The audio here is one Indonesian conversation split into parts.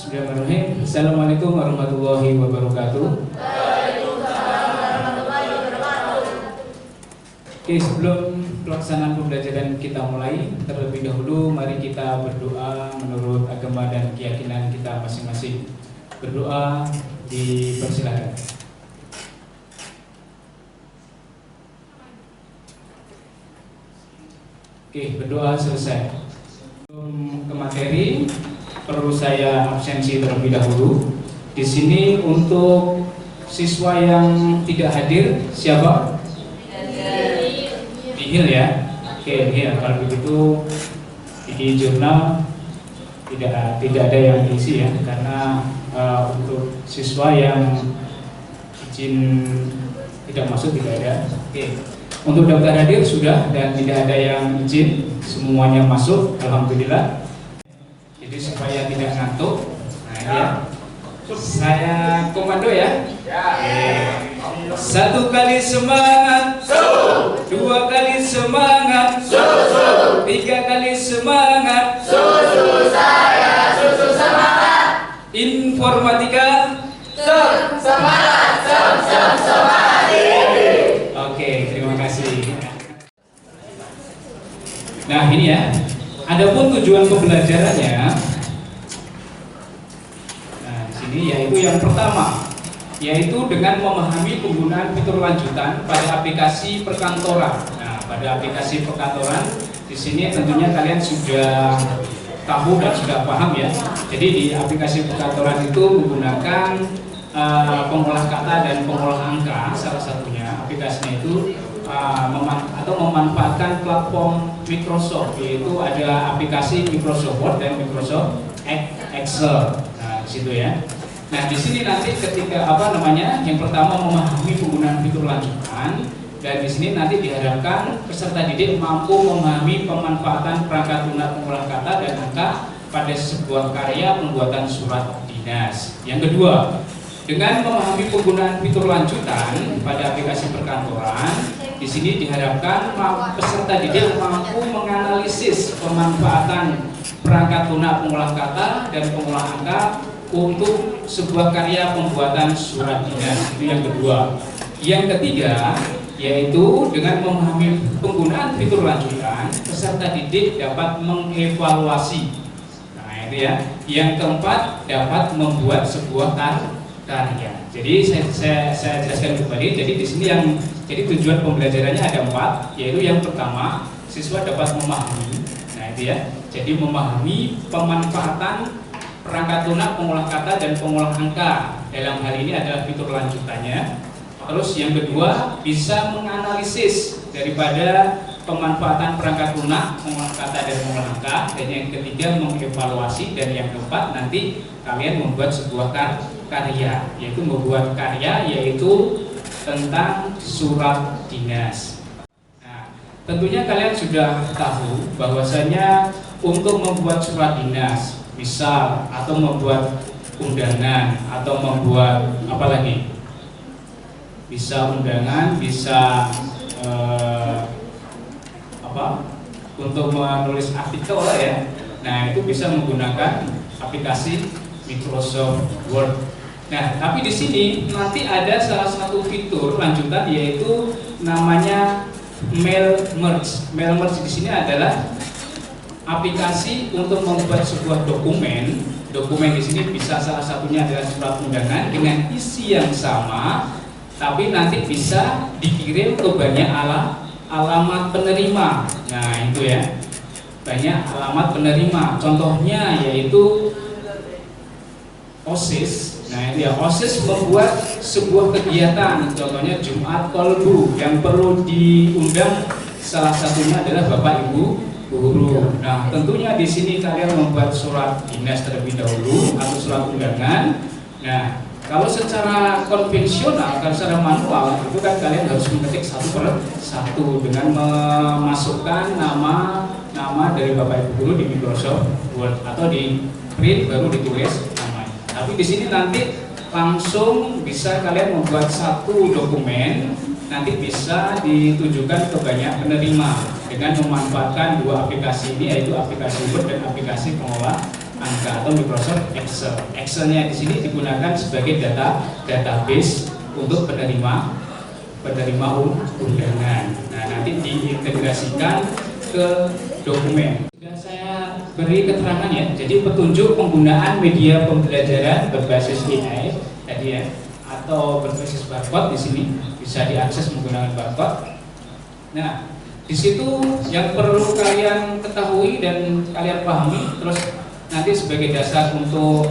Bismillahirrahmanirrahim. Assalamualaikum warahmatullahi wabarakatuh. Waalaikumsalam warahmatullahi wabarakatuh. Oke, sebelum pelaksanaan pembelajaran kita mulai, terlebih dahulu mari kita berdoa menurut agama dan keyakinan kita masing-masing. Berdoa dipersilakan. Oke, berdoa selesai. Sebelum ke materi, perlu saya absensi terlebih dahulu. Di sini untuk siswa yang tidak hadir siapa? Nihil ya. Oke, nihil. Kalau begitu di jurnal tidak ada yang diisi ya, karena untuk siswa yang izin tidak masuk tidak ada. Oke. Untuk daftar hadir sudah dan tidak ada yang izin, semuanya masuk. Alhamdulillah. Jadi supaya tidak ngantuk, nah ini ya, saya komando ya. Satu kali semangat, dua kali semangat, tiga kali semangat, Susu saya, susu semangat. informatika. Semangat, semangat. Oke, terima kasih. Nah ini ya. Adapun tujuan pembelajarannya, nah di sini yaitu yang pertama, yaitu dengan memahami penggunaan fitur lanjutan pada aplikasi perkantoran. Nah, pada aplikasi perkantoran di sini tentunya kalian sudah tahu dan sudah paham ya. Jadi di aplikasi perkantoran itu menggunakan pengolah kata dan pengolah angka, salah satunya aplikasinya itu memanfaatkan platform Microsoft, yaitu ada aplikasi Microsoft Word dan Microsoft Excel. Nah, di situ ya. Nah, di sini nanti ketika yang pertama memahami penggunaan fitur lanjutan, dan di sini nanti diharapkan peserta didik mampu memahami pemanfaatan perangkat lunak pengolah kata dan angka pada sebuah karya pembuatan surat dinas. Yang kedua, dengan memahami penggunaan fitur lanjutan pada aplikasi perkantoran, di sini diharapkan peserta didik mampu menganalisis pemanfaatan perangkat lunak pengolah kata dan pengolah angka untuk sebuah karya pembuatan surat dinas. Itu yang kedua. Yang ketiga, yaitu dengan memahami penggunaan fitur lanjutan, peserta didik dapat mengevaluasi. Nah, itu ya. Yang keempat, dapat membuat sebuah karya. Jadi saya jelaskan kembali. Jadi di sini jadi tujuan pembelajarannya ada 4, yaitu yang pertama, siswa dapat memahami. Nah, itu ya. Jadi memahami pemanfaatan perangkat lunak pengolah kata dan pengolah angka. Dalam hal ini adalah fitur lanjutannya. Terus yang kedua, bisa menganalisis daripada pemanfaatan perangkat lunak pengolah kata dan pengolah angka. Dan yang ketiga, mengevaluasi. Dan yang keempat, nanti kalian membuat sebuah karya, yaitu membuat karya yaitu tentang surat dinas. Nah, tentunya kalian sudah tahu bahwasanya untuk membuat surat dinas, misal atau membuat undangan atau membuat apa lagi? Bisa undangan, bisa untuk menulis artikel ya. Nah, itu bisa menggunakan aplikasi Microsoft Word. Nah, tapi di sini nanti ada salah satu fitur lanjutan, yaitu namanya mail merge. Mail merge di sini adalah aplikasi untuk membuat sebuah dokumen. Dokumen di sini bisa salah satunya adalah surat undangan dengan isi yang sama, tapi nanti bisa dikirim ke banyak alamat penerima. Nah, itu ya. Banyak alamat penerima. Contohnya yaitu OSIS. Nah, ini ya, OSIS membuat sebuah kegiatan, contohnya Jumat Kolbu, yang perlu diundang salah satunya adalah Bapak Ibu guru. Nah, tentunya di sini kalian membuat surat dinas terlebih dahulu atau surat undangan. Nah, kalau secara konvensional, kalau secara manual itu kan kalian harus mengetik satu per satu dengan memasukkan nama dari Bapak Ibu guru di Microsoft Word atau di print baru ditulis namanya. Tapi di sini nanti langsung bisa kalian membuat satu dokumen, nanti bisa ditujukan ke banyak penerima dengan memanfaatkan dua aplikasi ini, yaitu aplikasi Word dan aplikasi pengolah angka atau Microsoft Excel. Excelnya di sini digunakan sebagai database untuk penerima undangan. Nah, nanti diintegrasikan ke dokumen. Sudah saya beri keterangan ya. Jadi petunjuk penggunaan media pembelajaran berbasis AI tadi ya, atau berbasis barcode di sini bisa diakses menggunakan barcode. Nah, di situ yang perlu kalian ketahui dan kalian pahami, terus nanti sebagai dasar untuk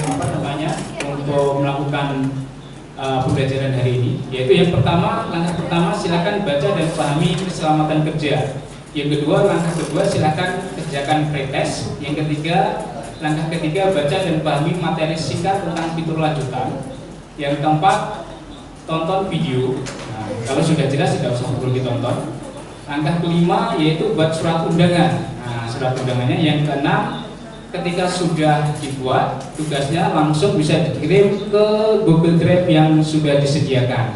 untuk melakukan pembelajaran hari ini, yaitu yang pertama, langkah pertama silakan baca dan pahami keselamatan kerja. Yang kedua, langkah kedua silakan kerjakan pretest. Yang ketiga, langkah ketiga baca dan pahami materi singkat tentang fitur lanjutan. Yang keempat, tonton video. Nah, kalau sudah jelas tidak usah perlu ditonton. Langkah kelima yaitu buat surat undangan. Nah, surat undangannya. Yang keenam, ketika sudah dibuat, tugasnya langsung bisa dikirim ke Google Drive yang sudah disediakan.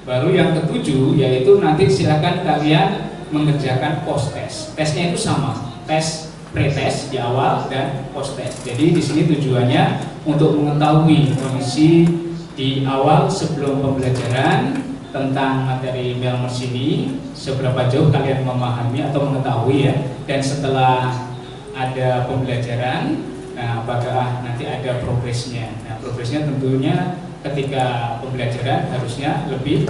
Baru yang ketujuh yaitu nanti silakan kalian mengerjakan post test. Tesnya itu sama, tes pretest di awal dan post test. Jadi di sini tujuannya untuk mengetahui kondisi di awal sebelum pembelajaran tentang materi Melmers ini, seberapa jauh kalian memahami atau mengetahui ya, dan setelah ada pembelajaran, nah apakah nanti ada progresnya. Nah, progresnya tentunya ketika pembelajaran harusnya lebih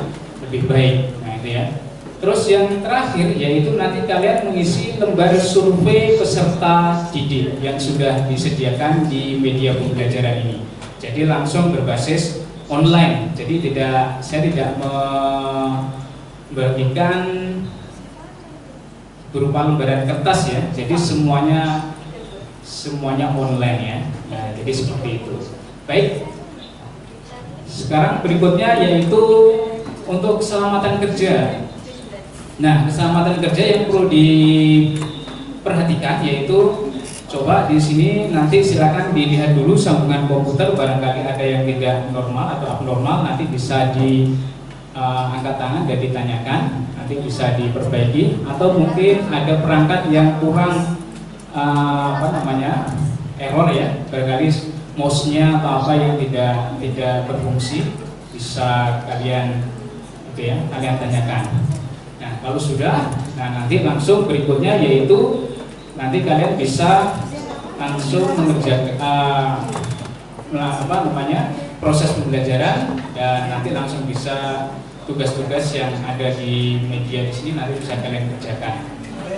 baik. Nah, itu ya. Terus yang terakhir yaitu nanti kalian mengisi lembar survei peserta didik yang sudah disediakan di media pembelajaran ini. Jadi langsung berbasis online. Jadi saya tidak membagikan berupa lembaran kertas ya, jadi semuanya online ya. Nah, jadi seperti itu. Baik, sekarang berikutnya yaitu untuk keselamatan kerja. Nah, keselamatan kerja yang perlu diperhatikan yaitu, coba di sini nanti silakan dilihat dulu sambungan komputer, barangkali ada yang tidak normal atau abnormal, nanti bisa angkat tangan dan ditanyakan, nanti bisa diperbaiki. Atau mungkin ada perangkat yang kurang error ya, barangkali mouse-nya atau apa yang tidak berfungsi, bisa kalian tanyakan. Nah, kalau sudah, nanti langsung berikutnya yaitu nanti kalian bisa langsung mengerjakan proses pembelajaran, dan nanti langsung bisa tugas-tugas yang ada di media di sini nanti bisa kalian kerjakan.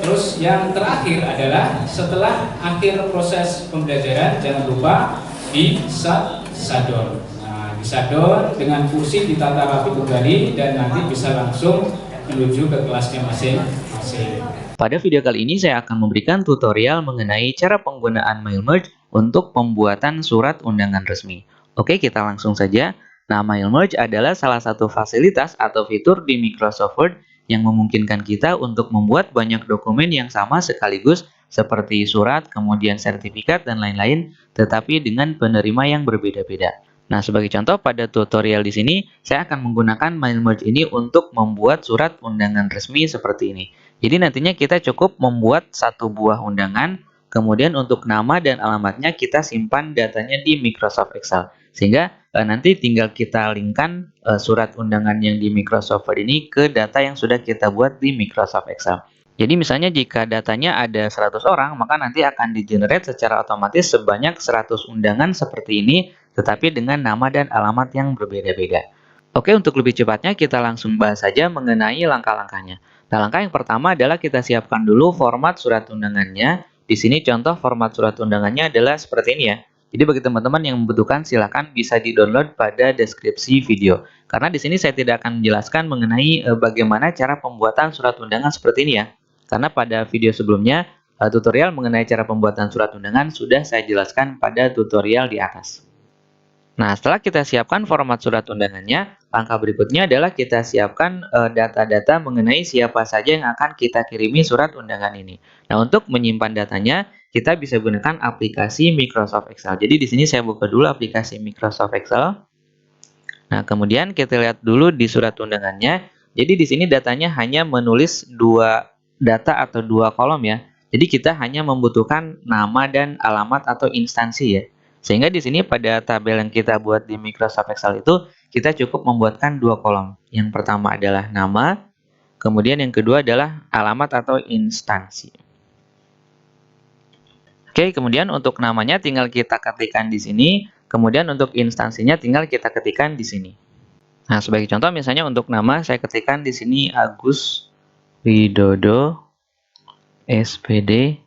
Terus yang terakhir adalah setelah akhir proses pembelajaran jangan lupa disadon. Nah, disadon dengan kursi ditata rapi kembali dan nanti bisa langsung menuju ke kelasnya masing-masing. Pada video kali ini saya akan memberikan tutorial mengenai cara penggunaan Mailmerge untuk pembuatan surat undangan resmi. Oke, kita langsung saja. Nah, Mailmerge adalah salah satu fasilitas atau fitur di Microsoft Word yang memungkinkan kita untuk membuat banyak dokumen yang sama sekaligus seperti surat, kemudian sertifikat, dan lain-lain, tetapi dengan penerima yang berbeda-beda. Nah, sebagai contoh pada tutorial di sini, saya akan menggunakan Mailmerge ini untuk membuat surat undangan resmi seperti ini. Jadi nantinya kita cukup membuat satu buah undangan, kemudian untuk nama dan alamatnya kita simpan datanya di Microsoft Excel. Sehingga nanti tinggal kita linkkan surat undangan yang di Microsoft Word ini ke data yang sudah kita buat di Microsoft Excel. Jadi misalnya jika datanya ada 100 orang, maka nanti akan di-generate secara otomatis sebanyak 100 undangan seperti ini, tetapi dengan nama dan alamat yang berbeda-beda. Oke, untuk lebih cepatnya kita langsung bahas saja mengenai langkah-langkahnya. Nah, langkah yang pertama adalah kita siapkan dulu format surat undangannya. Di sini contoh format surat undangannya adalah seperti ini ya. Jadi bagi teman-teman yang membutuhkan silahkan bisa di-download pada deskripsi video. Karena di sini saya tidak akan menjelaskan mengenai bagaimana cara pembuatan surat undangan seperti ini ya. Karena pada video sebelumnya tutorial mengenai cara pembuatan surat undangan sudah saya jelaskan pada tutorial di atas. Nah, setelah kita siapkan format surat undangannya, langkah berikutnya adalah kita siapkan data-data mengenai siapa saja yang akan kita kirimi surat undangan ini. Nah, untuk menyimpan datanya, kita bisa gunakan aplikasi Microsoft Excel. Jadi di sini saya buka dulu aplikasi Microsoft Excel. Nah, kemudian kita lihat dulu di surat undangannya. Jadi di sini datanya hanya menulis dua data atau dua kolom ya. Jadi kita hanya membutuhkan nama dan alamat atau instansi ya. Sehingga di sini pada tabel yang kita buat di Microsoft Excel itu kita cukup membuatkan dua kolom. Yang pertama adalah nama, kemudian yang kedua adalah alamat atau instansi. Oke, kemudian untuk namanya tinggal kita ketikkan di sini, kemudian untuk instansinya tinggal kita ketikkan di sini. Nah, sebagai contoh misalnya untuk nama saya ketikkan di sini Agus Widodo SPD,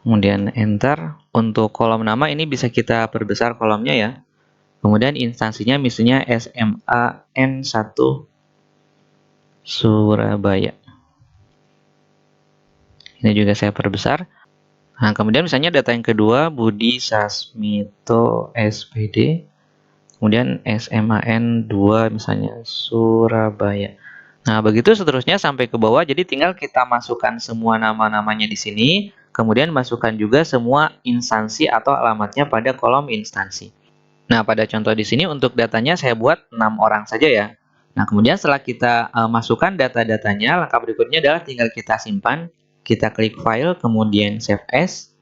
kemudian enter. Untuk kolom nama ini bisa kita perbesar kolomnya ya. Kemudian instansinya misalnya SMAN 1 Surabaya. Ini juga saya perbesar. Nah, kemudian misalnya data yang kedua Budi Sasmito SPD, kemudian SMAN 2 misalnya Surabaya. Nah, begitu seterusnya sampai ke bawah. Jadi tinggal kita masukkan semua nama-namanya di sini, kemudian masukkan juga semua instansi atau alamatnya pada kolom instansi. Nah, pada contoh di sini untuk datanya saya buat 6 orang saja ya. Nah, kemudian setelah kita masukkan data-datanya, langkah berikutnya adalah tinggal kita simpan. Kita klik file, kemudian save as.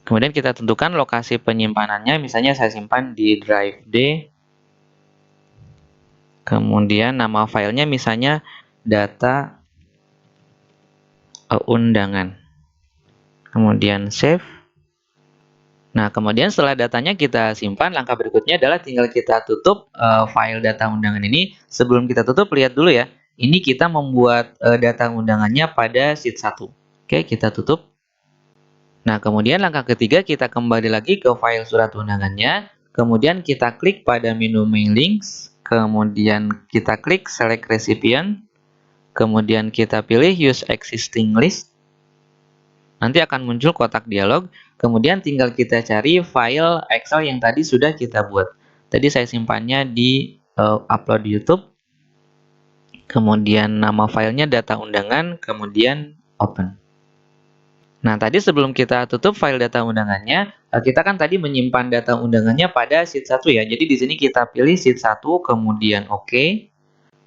Kemudian kita tentukan lokasi penyimpanannya, misalnya saya simpan di drive D. Kemudian nama filenya misalnya data undangan. Kemudian save. Nah, kemudian setelah datanya kita simpan, langkah berikutnya adalah tinggal kita tutup file data undangan ini. Sebelum kita tutup, lihat dulu ya. Ini kita membuat data undangannya pada sheet 1. Oke, kita tutup. Nah, kemudian langkah ketiga kita kembali lagi ke file surat undangannya. Kemudian kita klik pada menu mailings. Kemudian kita klik select recipient. Kemudian kita pilih use existing list. Nanti akan muncul kotak dialog. Kemudian tinggal kita cari file Excel yang tadi sudah kita buat. Tadi saya simpannya di upload YouTube. Kemudian nama filenya data undangan, kemudian open. Nah, tadi sebelum kita tutup file data undangannya, kita kan tadi menyimpan data undangannya pada sheet 1 ya. Jadi di sini kita pilih sheet 1, kemudian OK.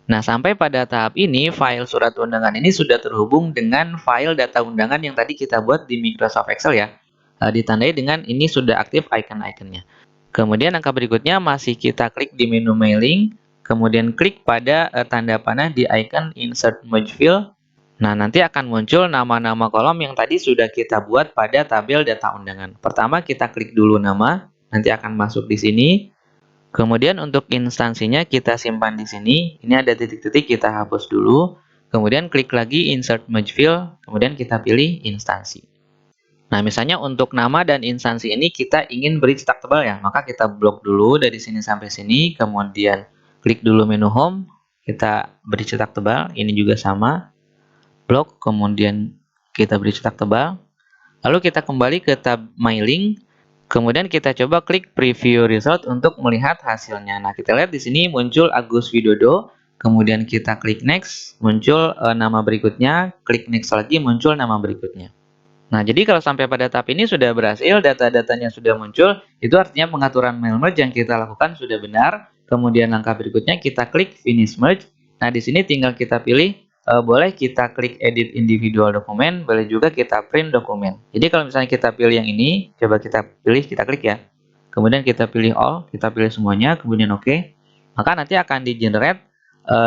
Nah, sampai pada tahap ini, file surat undangan ini sudah terhubung dengan file data undangan yang tadi kita buat di Microsoft Excel ya. Ditandai dengan ini sudah aktif icon-iconnya. Kemudian langkah berikutnya masih kita klik di menu mailing. Kemudian klik pada tanda panah di icon Insert Merge Field. Nah, nanti akan muncul nama-nama kolom yang tadi sudah kita buat pada tabel data undangan. Pertama, kita klik dulu nama, nanti akan masuk di sini. Kemudian untuk instansinya kita simpan di sini. Ini ada titik-titik, kita hapus dulu. Kemudian klik lagi Insert Merge Field, kemudian kita pilih instansi. Nah, misalnya untuk nama dan instansi ini kita ingin beri cetak tebal ya, maka kita blok dulu dari sini sampai sini, kemudian klik dulu menu home, kita beri cetak tebal, ini juga sama. Blok, kemudian kita beri cetak tebal. Lalu kita kembali ke tab mailing, kemudian kita coba klik preview result untuk melihat hasilnya. Nah, kita lihat di sini muncul Agus Widodo, kemudian kita klik next, muncul nama berikutnya, klik next lagi, muncul nama berikutnya. Nah, jadi kalau sampai pada tahap ini sudah berhasil, data-datanya sudah muncul, itu artinya pengaturan mail merge yang kita lakukan sudah benar. Kemudian langkah berikutnya kita klik finish merge. Nah, di sini tinggal kita pilih, boleh kita klik edit individual dokumen, boleh juga kita print dokumen. Jadi kalau misalnya kita pilih yang ini, coba kita pilih, kita klik ya. Kemudian kita pilih all, kita pilih semuanya, kemudian OK. Maka nanti akan di-generate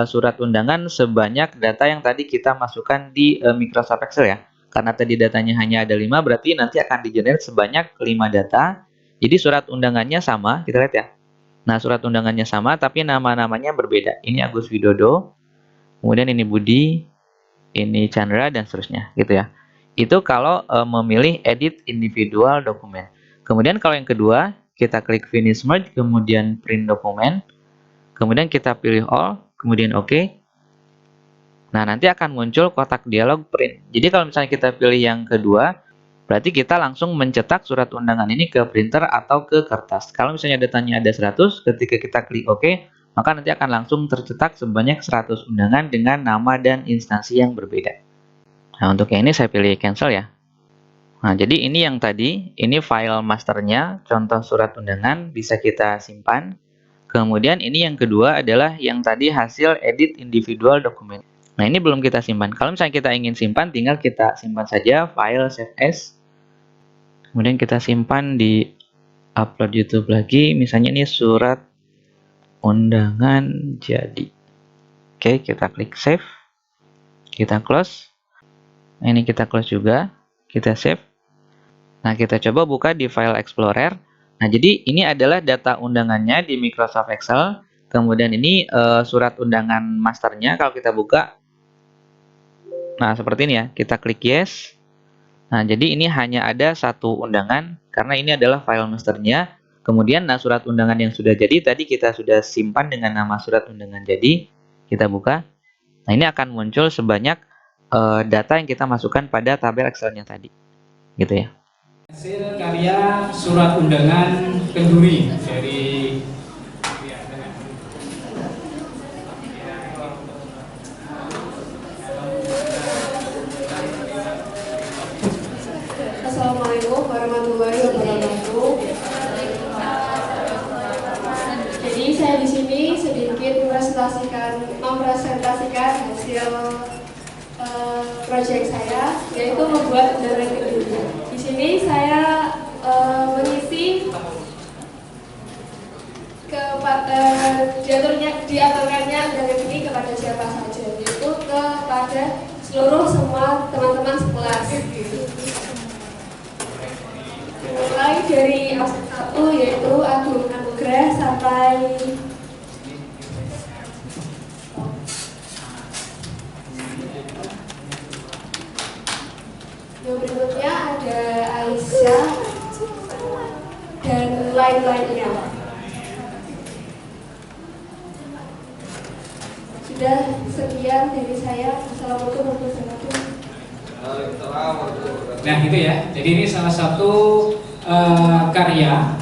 surat undangan sebanyak data yang tadi kita masukkan di Microsoft Excel ya. Karena tadi datanya hanya ada 5, berarti nanti akan di-generate sebanyak 5 data. Jadi surat undangannya sama, kita lihat ya. Nah, surat undangannya sama, tapi nama-namanya berbeda. Ini Agus Widodo, kemudian ini Budi, ini Chandra, dan seterusnya, gitu ya. Itu kalau memilih edit individual dokumen. Kemudian kalau yang kedua, kita klik finish merge, kemudian print dokumen, kemudian kita pilih all, kemudian OK. Nah, nanti akan muncul kotak dialog print. Jadi kalau misalnya kita pilih yang kedua, berarti kita langsung mencetak surat undangan ini ke printer atau ke kertas. Kalau misalnya datanya ada 100, ketika kita klik OK, maka nanti akan langsung tercetak sebanyak 100 undangan dengan nama dan instansi yang berbeda. Nah, untuk yang ini saya pilih cancel ya. Nah, jadi ini yang tadi, ini file masternya, contoh surat undangan, bisa kita simpan. Kemudian ini yang kedua adalah yang tadi hasil edit individual dokumen. Nah, ini belum kita simpan. Kalau misalnya kita ingin simpan, tinggal kita simpan saja file save as. Kemudian kita simpan di upload YouTube lagi. Misalnya ini surat undangan jadi. Oke, kita klik save. Kita close. Nah, ini kita close juga. Kita save. Nah, kita coba buka di file Explorer. Nah, jadi ini adalah data undangannya di Microsoft Excel. Kemudian ini surat undangan masternya. Kalau kita buka, nah seperti ini ya. Kita klik yes. Nah, jadi ini hanya ada satu undangan karena ini adalah file masternya. Kemudian, nah surat undangan yang sudah jadi tadi kita sudah simpan dengan nama surat undangan jadi. Kita buka. Nah, ini akan muncul sebanyak data yang kita masukkan pada tabel Excel-nya tadi. Gitu ya. Hasil karya surat undangan kenduri dari Assalamualaikum warahmatullahi wabarakatuh. Jadi saya di sini sedikit mempresentasikan hasil proyek saya, yaitu membuat undangan kenduri. Di sini saya mengisi diaturkannya undangan ini kepada siapa saja, yaitu kepada seluruh semua teman-teman sekelas. Mulai dari absen 1 yaitu Agung Anugrah sampai yang berikutnya ada Aisyah dan lain-lainnya. Sudah sekian dari saya. Assalamualaikum warahmatullahi wabarakatuh. nah gitu ya. Jadi ini salah satu karya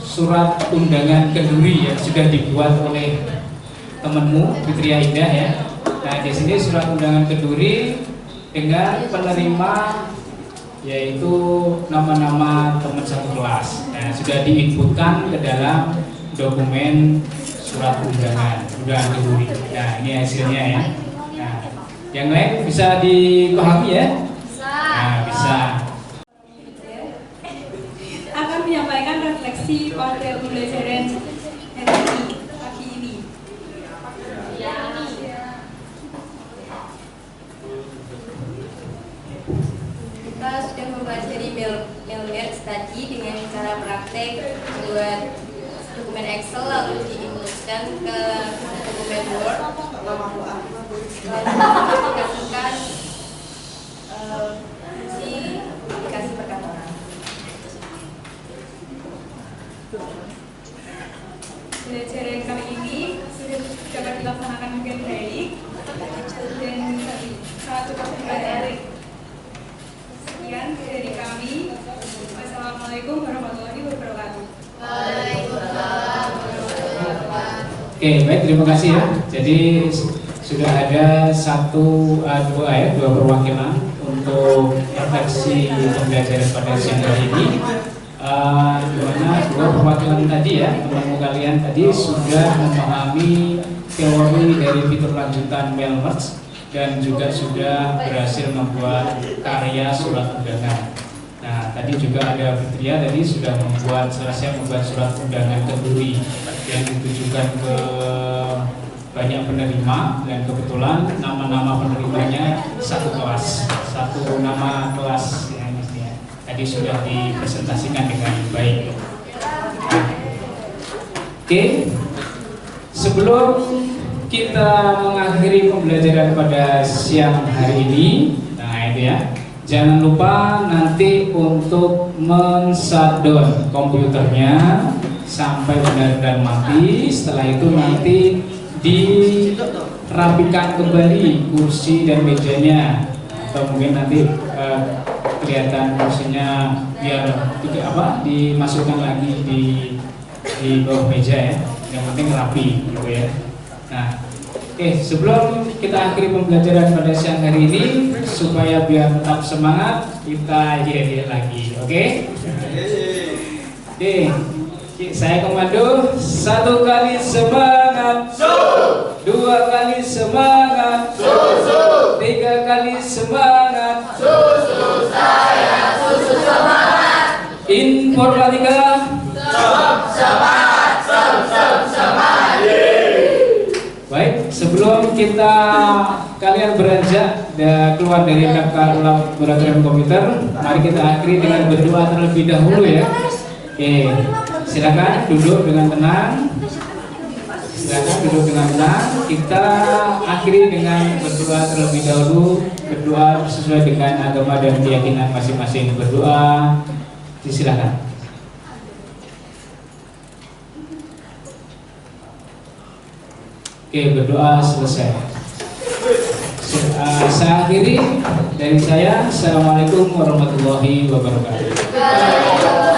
surat undangan kenduri yang sudah dibuat oleh temanmu Fitria Indah ya. Nah, di sini surat undangan kenduri dengan penerima yaitu nama-nama teman satu kelas. Nah, sudah diinputkan ke dalam dokumen surat undangan kenduri. Nah, ini hasilnya ya. Nah, yang lain bisa dipahami ya? Nah, bisa. Akan menyampaikan refleksi pada pembelajaran pagi ini. Kita sudah mempelajari mailmerge tadi dengan cara praktek membuat dokumen Excel lalu diinputkan ke dokumen Word, lalu diaplikasikan fungsi aplikasi perkantoran. Pembelajaran kali ini sudah dapat dilaksanakan dengan baik dan sangat cepat menarik. Sekian dari kami. Wassalamualaikum warahmatullahi wabarakatuh. Waalaikumsalam warahmatullahi wabarakatuh. Oke, baik, terima kasih ya. Jadi sudah ada dua perwakilan untuk refleksi pembelajaran pada siang hari ini. Di mana dua perwakilan tadi ya, teman-teman kalian tadi sudah memahami teori dari fitur lanjutan mailmerge dan juga sudah berhasil membuat karya surat undangan. Nah, tadi juga ada Fitria tadi sudah selesai membuat surat undangan kenduri yang ditujukan ke banyak penerima dan kebetulan nama-nama penerimanya satu kelas, satu nama kelas ya, tadi sudah dipresentasikan dengan baik. Oke, sebelum kita mengakhiri pembelajaran pada siang hari ini, nah itu ya, jangan lupa nanti untuk men-shutdown komputernya sampai benar-benar mati. Setelah itu nanti dirapikan kembali kursi dan mejanya, atau mungkin nanti kelihatan kursinya biar dimasukkan lagi di bawah meja ya. Yang penting rapi gitu ya. Nah, oke, sebelum kita akhiri pembelajaran pada siang hari ini, supaya biar tetap semangat, kita hias lagi, oke? Oke, saya komando, 1 kali semangat, 2 kali semangat. Baik, sebelum kalian beranjak keluar dari laboratorium komputer, mari kita akhiri dengan berdoa terlebih dahulu ya. Oke, silakan duduk dengan tenang. Silakan duduk dengan tenang. Kita akhiri dengan berdoa terlebih dahulu. Berdoa sesuai dengan agama dan keyakinan masing-masing. Berdoa, silakan. Oke, berdoa selesai. Saya akhiri dari saya. Assalamualaikum warahmatullahi wabarakatuh.